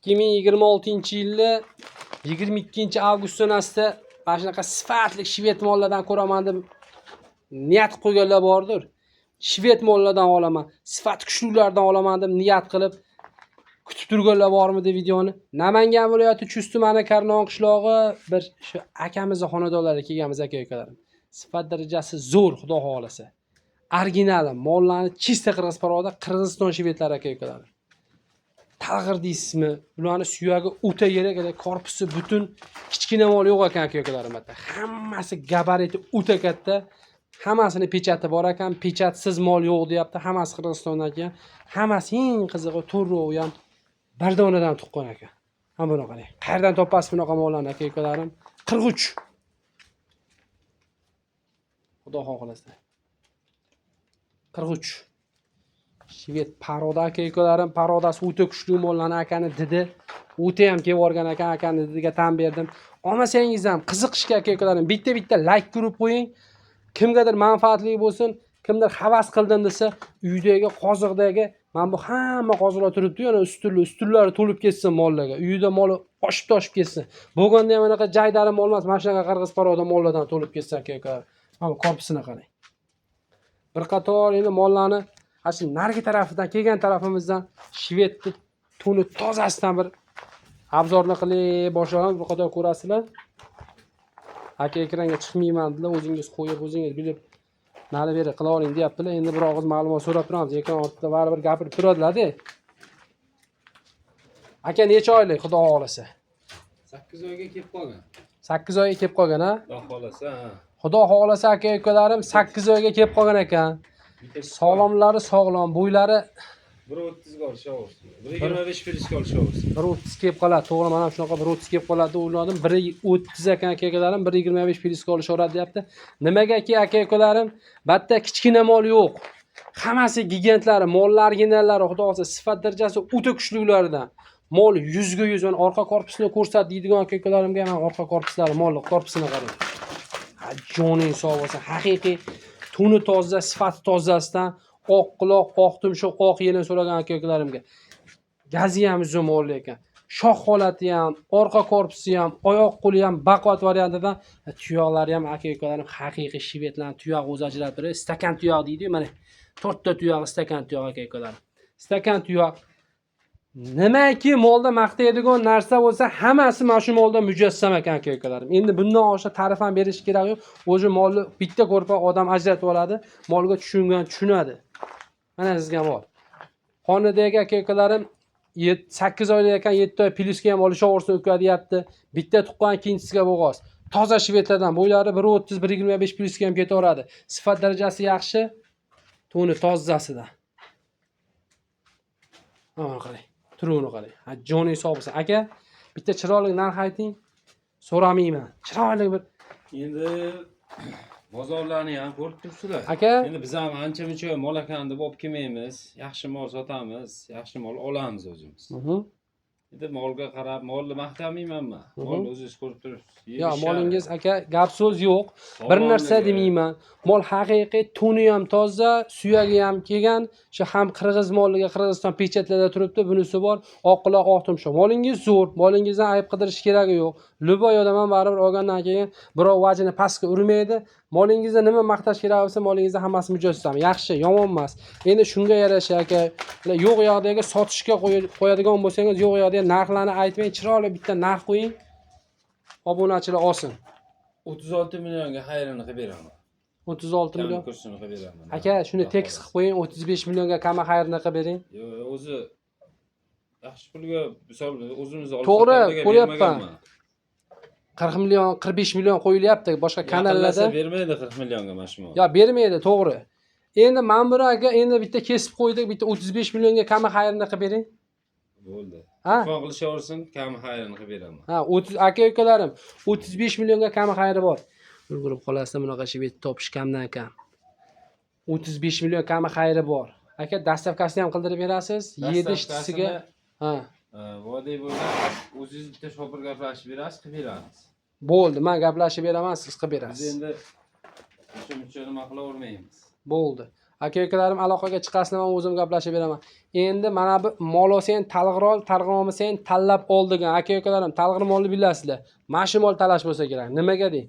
2026-yilda 22 avgust mana shunaqa sifatli shved mollardan ko'raman deb niyat qo'yganlar bordir. Shved mollardan olaman, sifat kuchlilardan olaman deb niyat qilib kutib turganlar bormi deb videoni. Namangan viloyati Chust tumani Karnon qishlog'i bir shu akamizning xonadonlariga kelganmiz aka-ukalarim. Sifat darajasi zo'r, xudo xolasa. Original mollarni chista qirg'iz paroda Qirg'iziston shvedlari aka-ukalarim. Talg'ir deysizmi? Ularning suyagi o'ta kerak, korpusi butun, kichkina mol yo'q ekan aka-ukalarim. Hammasi gabariti o'ta katta. Hammasini pechati bor ekan, pechatsiz mol yo'q deyapti. Hammasi Qirg'izistondan kelgan. Hammasi eng qizig'i to'rrovi ham bir donadan tuqqan ekan. Ham buni qarang. Qayerdan topasiz bunaqa mollarni aka-ukalarim? 43. Xudo xohlasa. 43. Shved paroda aka-ukalarim, parodasi o'ta kuchli mollarni akani didi. O'ta ham kelib o'rgan ekan, akani didiga tan berdim. Olmasangiz ham qiziqishga aka-ukalarim bitta like urib qo'ying. Kimgadir manfaatli bo'lsin, kimdir havas qildim desa, uydagi qoziqdagi mana bu hamma qoziqlar turibdi, yana ustunlari to'lib ketsin mollarga. Uyida mol oshib-toshib ketsin. Bo'lganda ham anaqa jaydari mol emas, mana shunaqa qirg'iz paroda mollardan to'lib ketsin aka-ukalar. Mana korpusini qarang. Bir qator endi mollarni shu narigi tarafidan kelgan tarafimizdan shvedni tuni tozasidan bir obzorni qilib boshlagan, bir qator ko'rasizlar. Aka ekranga chiqmayman dedilar, o'zingiz qo'yib, o'zingiz bilib nari beri qila oling deyaptilar. Endi bir og'iz ma'lumot so'rab turamiz. Ekran ortida baribir gapirib turadilar-da. Aka necha oylik, xudo xolasa? 8 oyga kelib qolgan. 8 oyga kelib qolgan, ha? Xudo xolasa, ha. Xudo xolasa aka-ukalarim 8 oyga kelib qolgan ekan. Sog'lomlari sog'lom, bo'ylari 1.30 ga olishaversin. 1.25 priska olishaversin. 1.30 kelib qoladi. To'g'ri, mana shunaqa 1.30 kelib qoladi deb o'yladim. 1.30 ekan aka-ukalarim, 1.25 priska olishaveradi deyapti. Nimagaki aka-ukalarim, batta kichkina mol yo'q. Hammasi gigantlari, mollar originallari, xudo xolasa sifat darajasi o'ta kuchlilardan. Mol 100 ga 100, mana orqa korpusini ko'rsat deydigan aka-ukalarimga ham orqa korpuslari, molli korpusini qarang. Joning sog' bo'lsin. Haqiqiy tuni toza, sifati tozasidan oq quloq, oq tumshuq, oq yelin so'ragan aka-ukalarimga. Gazi ham uzun mol ekan. Shox holati ham, orqa korpusi ham, oyoq qo'li ham baquvvat variantidan, tuyoqlari ham aka-ukalarim haqiqiy shvedlarning tuyog'i o'zi ajralib turadi. Stakan tuyoq deydi-yu, mana 4 ta tuyog'i stakan tuyoq aka-ukalarim. Stakan tuyoq. Nimaki molda maqtaydigan narsa bo'lsa, hammasi mana shu molda mujassam ekan aka-ukalarim. Endi bundan oshiq ta'rif ham berish kerak yo'q. O'zi molni bitta ko'rpa odam ajratib oladi, molga tushunadi. Mana sizga mol. Xonadagi aka-ukalarim 8 oylik ekan, 7 oy pliska ham olishaversin uka deyapti. Bitta tuqqan ikkinchisiga bo'g'oz. Toza shvedlardan bo'ylari 1.30, 1.25 pliska ham ketaveradi. Sifat darajasi yaxshi. Tuni tozasidan. Mana qarang. Turuni qarang. Joning sog' bo'lsin. Aka, bitta chiroyli narx ayting. So'ramayman. Chiroyli bir. Endi bozorlarni ham ko'rib turibsizlar. Aka, Endi biz ham ancha-muncha mol ekan deb olib kelmaymiz. Yaxshi mol sotamiz, yaxshi mol olamiz o'zimiz. Endi molga qarab, molni maqtamaymanmi? Molni o'zingiz ko'rib turibsiz. Yo, molingiz aka, gap so'z yo'q. Bir narsa demayman. Mol haqiqiy, tuni ham toza, suyagi ham kelgan. Shu ham Qirg'iz moliga Qirg'iziston pechatlarda turibdi, bunisi bor. Oq quloq, oq tumshuq. Molingiz zo'r, molingizdan ayb qidirish keragi yo'q. Luboy odam ham baribir olgandan keyin birov vajini pastga urmaydi. Molingizda nima maqtash kerak bo'lsa, molingizda hammasi mujassam. Yaxshi, yomon emas. Endi shunga yarasha aka, yo'q yoqdagi sotishga qo'yadigan bo'lsangiz, yo'q yoqdagi narxlarni aytmang, chiroyli bitta narx qo'ying. Obunachilar olsin. 36 millionga xayrini qilib beraman. 36 million. Kursini qilib beraman. Aka, shuni tekst qilib qo'ying, 35 millionga kama xayrini qilib bering. Yo'q, o'zi yaxshi pulga misol o'zimiz olib to'g'ri, ko'ryapman. 40 million, 45 million qo'yilyapti boshqa kanallarda. Bermaydi 40 millionga mana shu mol. Yo, bermaydi, to'g'ri. Endi men bir aka, endi bitta kesib qo'ydik, bitta 35 millionga kama xayrini qilib bering. Bo'ldi. Ha? Telefon qilishaversin, kami xayrini qilib beraman. Ha, 30 aka-ukalarim, 35 millionga kami xayri bor. Ulgurib qolasizlar, bunaqa shved topish kamdan kam. 35 million kami xayri bor. Aka, dastavkasini ham qildirib berasiz. 7-ishchisiga. Ha. Vodiy bo'ylab o'zingiz bitta shopir gaplashib berasiz, qilib beramiz. Bo'ldi, men gaplashib beraman, siz qilib berasiz. Biz endi shuncha nima qilavermaymiz. Bo'ldi. Aka-ukalarim aloqaga chiqasizlar, men o'zim gaplashib beraman. Endi mana bu mol olsang talg'ir ol, talg'ir olmasang tanlab ol degan. Aka-ukalarim, talg'ir molni bilasizlar. Mana shu mol talash bo'lsa kerak. Nimaga deng?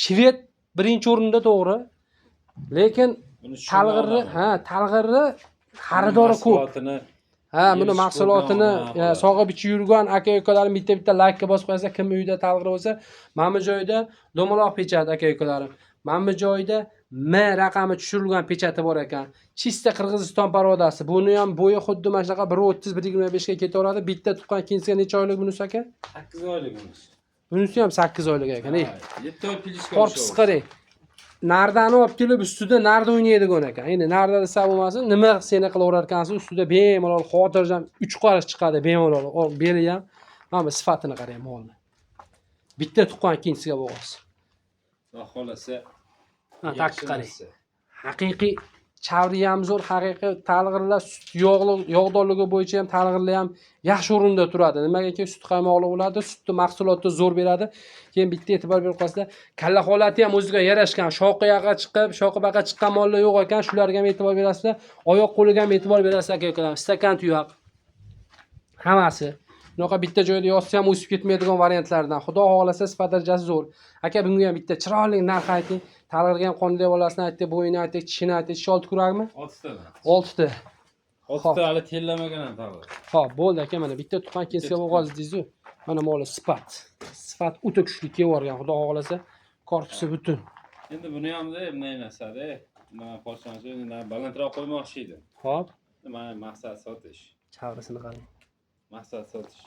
Shved birinchi o'rinda to'g'ri. Lekin talg'irni, talg'irni xaridori ko'p. Ha, buni mahsulotini sog'ib ichib yurgan aka-ukalarim bitta like bosib qo'ysa, kim uyda talg'ir bo'lsa, mana bu joyda do'maloq pechat aka-ukalarim. Mana bu joyda M raqami tushirilgan pechati bor ekan. Chista Qirg'iziston parodasi. Buni ham bo'yi xuddi mana shunaqa 1.30-1.25 ga ketaveradi. Bitta tuqqan kinsiga necha oylik bunisi aka? 8 oylik bunisi. Bunisi ham 8 oylik ekan. 7 oy pilichka. Korpus qarang. Nardani olib kelib ustida narda o'ynaydigan ekan. Endi narda desa bo'lmasin, nima seni qilaverar ekansiz, ustida bemalol xotirjam 3 qarish chiqadi bemalol. Beli ham. Mana bu sifatini qarang molni. Bitta tuqqan ikkinchisiga bo'g'oz. Xudo xolasa. Ha, takki qarang. Haqiqiy chavri ham zo'r, haqiqiy talg'irlar sut yog'dorligi bo'yicha ham talg'irlar ham yaxshi o'rinda turadi. Nimagaki sut qaymoqli bo'ladi, sutni mahsulotni zo'r beradi. Keyin bitta e'tibor berib qo'yasizlar, kalla holati ham o'ziga yarashgan, shoqiyaga chiqib, shoqibaqa chiqqan mollar yo'q ekan, shularga ham e'tibor berasizlar. Oyoq qo'liga ham e'tibor berasizlar aka-ukalar. Stakan tuyoq. Hammasi. Bunaqa bitta joyda yotsa ham o'sib ketmaydigan variantlardan. Xudo xohlasa sifat darajasi zo'r. Aka, bunga ham bitta chiroyli narx ayting. Talg'irga ham qonli bolasini aytdi, bo'yini aytdi, tishini aytdi. 6 kuragmi? 6 ta. 6 ta. 6 ta hali tellamagan ham talg'ir. Xo'p, bo'ldi aka, mana bitta tuqqan kinsiga bo'g'oz deysiz-ku. Mana moli sifat. Sifat o'ta kuchli kelib xudo xohlasa, korpusi butun. Endi buni hamda bunday narsada, mana pochchani endi balandroq qo'ymoqchi edim. Xo'p. Mana maqsad sotish. Chavrisini qarang. Maqsad sotish.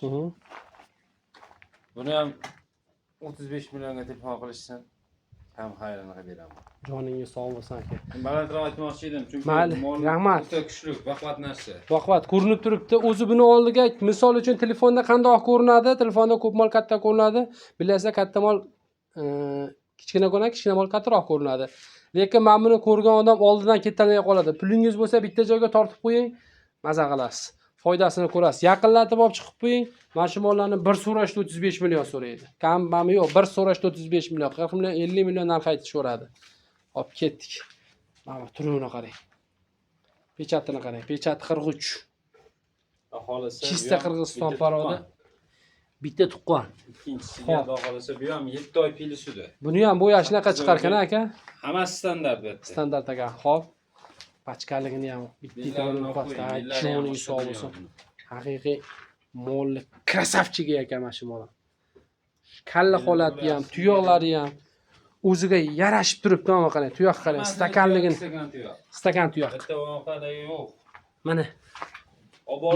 Buni ham 35 millionga telefon qilishsin. Ham xayrini qilib beraman. Joningiz sog' bo'lsin aka. Balandroq aytmoqchi edim, chunki mol rahmat. o'ta kuchli, baquvvat narsa. Baquvvat ko'rinib turibdi. O'zi buni oldiga misol uchun telefonda qandoq ko'rinadi? Telefonda ko'p mol katta ko'rinadi. Bilasizlar, katta mol kichkina ko'rinadi, kichkina mol kattaroq ko'rinadi. Lekin men buni ko'rgan odam oldidan ketalmay qoladi. Pulingiz bo'lsa bitta joyga tortib qo'ying, maza qilasiz. Foydasini ko'rasiz. Yaqinlatib olib chiqib qo'ying. Mana shu mollarni bir so'rashda 35 million so'raydi. Kam yo'q, bir so'rashda 35 million, 40 million, 50 million narx aytishaveradi. Hop, ketdik. Mana turuvini qarang. Pechatini qarang. Pechat 43. Xohlasa, Chista Qirg'iziston parodi. Bitta tuqqan. Ikkinchisiga xudo xohlasa, bu ham 7 oy pilisida. Buni ham bo'yi shunaqa chiqar ekan aka. Hammasi standart bu. Standart ekan. Hop. Pachkaligini ham bitta pasta, joning sog' bo'lsin. Haqiqiy molli krasavchik ekan mana shu mol. Kalla holati ham, tuyoqlari ham o'ziga yarashib turibdi. Mana qarang, tuyoq qarang, stakanligini. Stakan tuyoq. Bitta voqada yo'q. Mana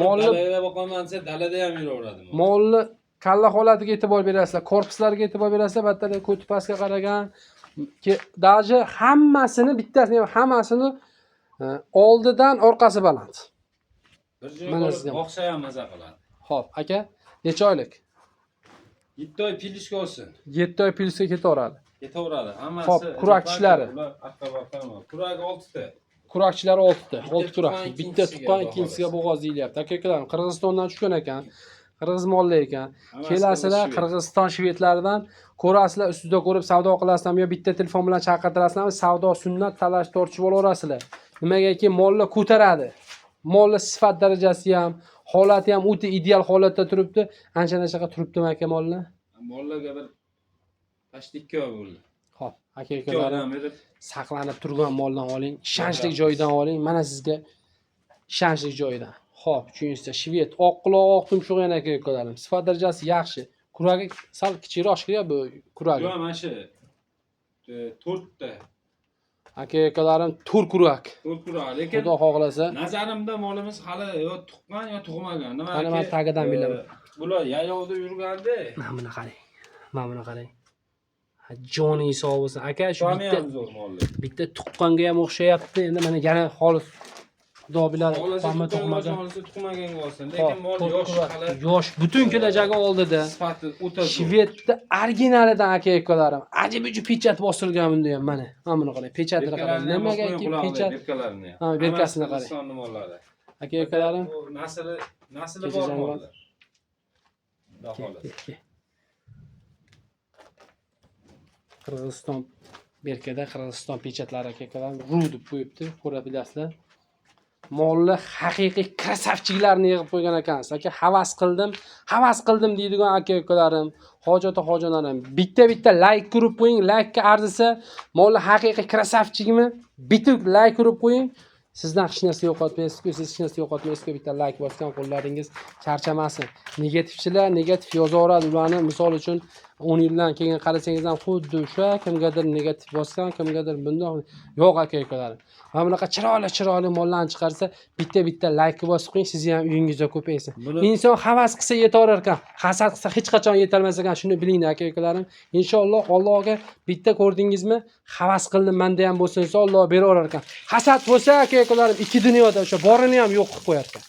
molni dalada boqaman desa, dalada ham yuraveradi. Molni kalla holatiga e'tibor berasizlar, korpuslariga e'tibor berasizlar, battada ko'ti pastga qaragan. Даже hammasini bittasini ham hammasini oldidan orqasi baland. Bir joyga boqsa ham maza qiladi. Xo'p, aka, necha oylik? 7 oy pilishga olsin. 7 oy pilishga ketaveradi. Ketaveradi. Hammasi. Xo'p, kurakchilari. Ular aqqa-baqqa. Kuragi 6 ta. Kurakchilari 6 ta. 6 kurak. Bitta tuqqan, ikkinchisiga bo'g'oz deyilyapti. Aka-ukalar, Qirg'izistondan tushgan ekan. Qirg'iz mollar ekan. Kelasizlar Qirg'iziston shvedlaridan ko'rasizlar, ustida ko'rib savdo qilasizlarmi yo bitta telefon bilan chaqirtirasizlarmi? Savdo sunnat talash tortishib olaverasizlar. Nimagaki mollar ko'taradi. Mollar sifat darajasi ham, holati ham o'ta ideal holatda turibdi. Ancha-nachaqa turibdimi aka mollar? Mollarga bir past 2 oy bo'ldi. Xo'p, aka-ukalarim saqlanib turgan moldan oling, ishonchli joydan oling. Mana sizga ishonchli joydan. Xo'p, tushuningizda shved, oq quloq, oq tumshuq yana aka-ukalarim. Sifat darajasi yaxshi. Kuragi sal kichikroq kerak bu kuragi. Yo'q, mana shu 4 ta. Aka-ukalarim to'r kurak. To'r kurak, lekin Xudo xohlasa, nazarimda molimiz hali yo tuqqan yo tug'magan. Nima? Mana men tagidan bilaman. Bular yayovda yurganda. Mana buni qarang. Mana buni qarang. Joning sog' bo'lsin. Aka, shu bitta tuqqanga ham o'xshayapti. Endi mana yana xolis Xudo biladi, tuqqanmi tuqqmagan. Tuqqmaganga bo'lsin, lekin mol yosh hali. Yosh, butun kelajagi oldida. Sifati o'ta zo'r. Shvedda originalidan aka-ukalarim. Ajib-ujib pechat bosilgan bunda ham mana. Mana buni qarang, pechatini qarang. Nimagaki pechat? Ha, berkasini qarang. Aka-ukalarim, nasli bor mollar. Qirg'iziston Berkada Qirg'iziston pechatlari aka-ukalar ru deb qo'yibdi, ko'ra bilasizlar. Molni haqiqiy krasavchiklarni yig'ib qo'ygan ekansiz. Aka, havas qildim deydigan aka-ukalarim, hojonlarim, bitta like urib qo'ying. Like'ga arzisa, molni haqiqiy krasavchikmi? Bitta like urib qo'ying. Sizdan hech narsa yo'qotmaysiz-ku, siz hech narsa yo'qotmaysiz-ku, bitta like bosgan qo'llaringiz charchamasin. Negativchilar negativ yozaveradi, ularni misol uchun 10 yildan keyin qarasangiz ham xuddi o'sha kimgadir negativ bosgan, kimgadir bundoq yo'q aka-ukalarim. Mana bunaqa chiroyli mollarni chiqarsa, bitta like bosib qo'ying, sizni ham uyingizda ko'paysin. Inson havas qilsa yetaverar ekan, hasad qilsa hech qachon yetolmas ekan, shuni biling aka-ukalarim. Inshaalloh Allohga bitta ko'rdingizmi, havas qildim menda ham bo'lsin, Alloh beraverar ekan. Hasad bo'lsa aka-ukalarim, ikki dunyoda o'sha borini ham yo'q qilib qo'yar ekan.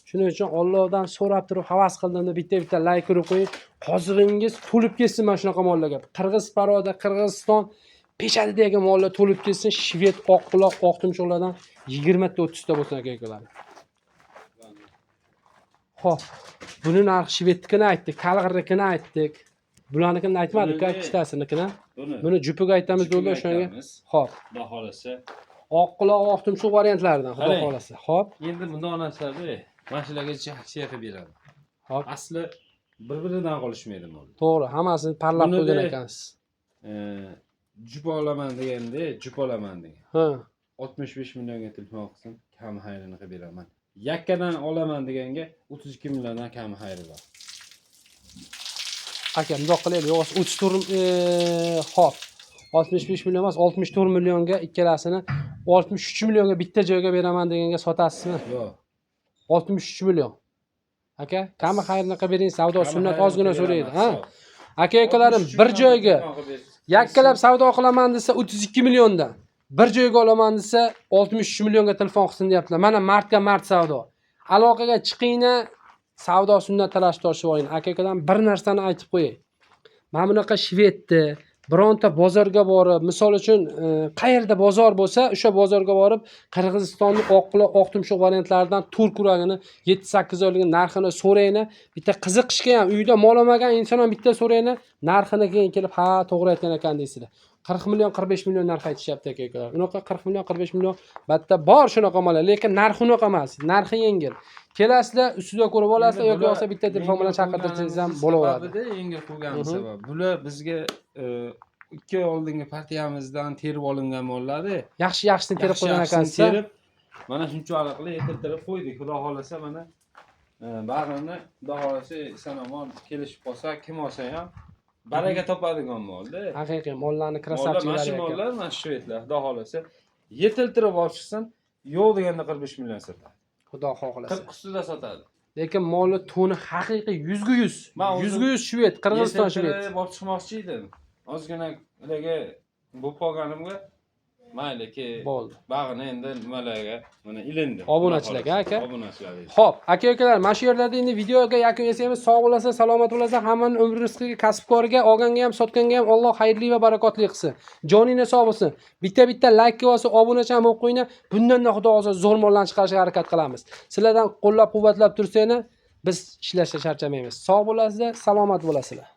Shuning uchun Allohdan so'rab turib havas qildim deb bitta like urib qo'ying. Hozig'ingiz to'lib ketsin mana shunaqa mollarga. Qirg'iz paroda, Qirg'iziston pechadagi mollar to'lib ketsin. Shved oq quloq, oq tumshuqlardan 20 ta 30 ta bo'lsin aka-ukalar. Xo'p, buni narxi shvednikini aytdik, kalg'irnikini aytdik. Bularnikini aytmadik, ikkitasinikini. Buni jupiga aytamiz bo'ldi o'shanga. Xo'p, Xudo xolasa. oq quloq, oq tumshuq variantlaridan, xudo xolasa. Xo'p. Endi bunday narsalar mashinaga aksiya qilib beradi. Xo'p. Asli bir-biridan qolishmaydi mollar. To'g'ri, hammasini parlab qo'ygan ekansiz. Jup olaman deganda, jup olaman degan. Ha. 65 millionga telefon qilsin, kam xayrini qilib beraman. Yakkadan olaman deganga 32 milliondan kam xayri bor. Aka, bundoq qilaylik. 34 hop. 65 million emas, 64 millionga ikkalasini 63 millionga bitta joyga beraman deganga sotasizmi? Yo'q. 63 million. Aka, kam xayrini qilib bering, savdo sunnat ozgina so'raydi, ha? Aka-ukalarim bir joyga yakkalab savdo qilaman desa 32 milliondan, bir joyga olaman desa 63 millionga telefon qilsin deyaptilar. Mana martga mart savdo. Aloqaga chiqinglar, savdo sunnat talashib tortishib oling. Aka-ukalarim bir narsani aytib qo'yay. Mana bunaqa Shvedni bironta bozorga borib, misol uchun qayerda bozor bo'lsa, o'sha bozorga borib Qirg'izistonning oq quloq, oq tumshuq variantlaridan turk uragini 7-8 oylik narxini so'rayni. Bitta qiziqishga ham uyda mol olmagan inson ham bitta so'rayni, narxini keyin kelib, ha, to'g'ri aytgan ekan deysizlar. 40 million, 45 million narx aytishyapti aka-ukalar. Unaqa 40 million, 45 million batta bor shunaqa mollar, lekin narxi unaqa emas. Narxi yengil. Kelasizlar, ustida ko'rib olasizlar yoki bo'lmasa bitta telefon bilan chaqirtirsangiz ham bo'laveradi. Yengil qo'ygan sabab. Bular bizga 2 oy oldingi partiyamizdan terib olingan mollarni Yaxshisini terib qo'ygan ekansiz. Mana shunchalik yetiltirib qo'ydik. Xudo xolasa mana bag'rini xudo xolasa eson-omon kelishib qolsa, kim olsa ham baraka topadigan molda. Haqiqiy mollarni krasavchiklari ekan. Mollar mana shu etlar, xudo xolasa yetiltirib olib chiqsin, yo'q deganda 45 million sotadi. Xudo xohlasa. 40 ustida sotadi. Lekin molni toni haqiqiy 100%. 100% Shved, Qirg'iziston Shved. Olib chiqmoqchi edim. Ozgina ularga bo'lib qolganimga mayli ki bo'ldi. Bag'ini endi nimalarga mana ilindi. Obunachilarga aka. Obunachilarga. Xo'p, aka-ukalar, mana shu yerlarda endi videoga yakun yasaymiz. Sog' bo'lasiz, salomat bo'lasiz. Hammaning umr rizqiga, kasbkoriga, olganga ham, sotganga ham Alloh xayrli va barakotli qilsin. Joningiz sog' bo'lsin. Bitta like bosib, obunacham bo'lib qo'yinglar. Bundan-da xudo xolasa zo'r mollarni chiqarishga harakat qilamiz. Sizlardan qo'llab-quvvatlab tursanglar, biz ishlashga charchamaymiz. Sog' bo'lasizlar, salomat bo'lasizlar.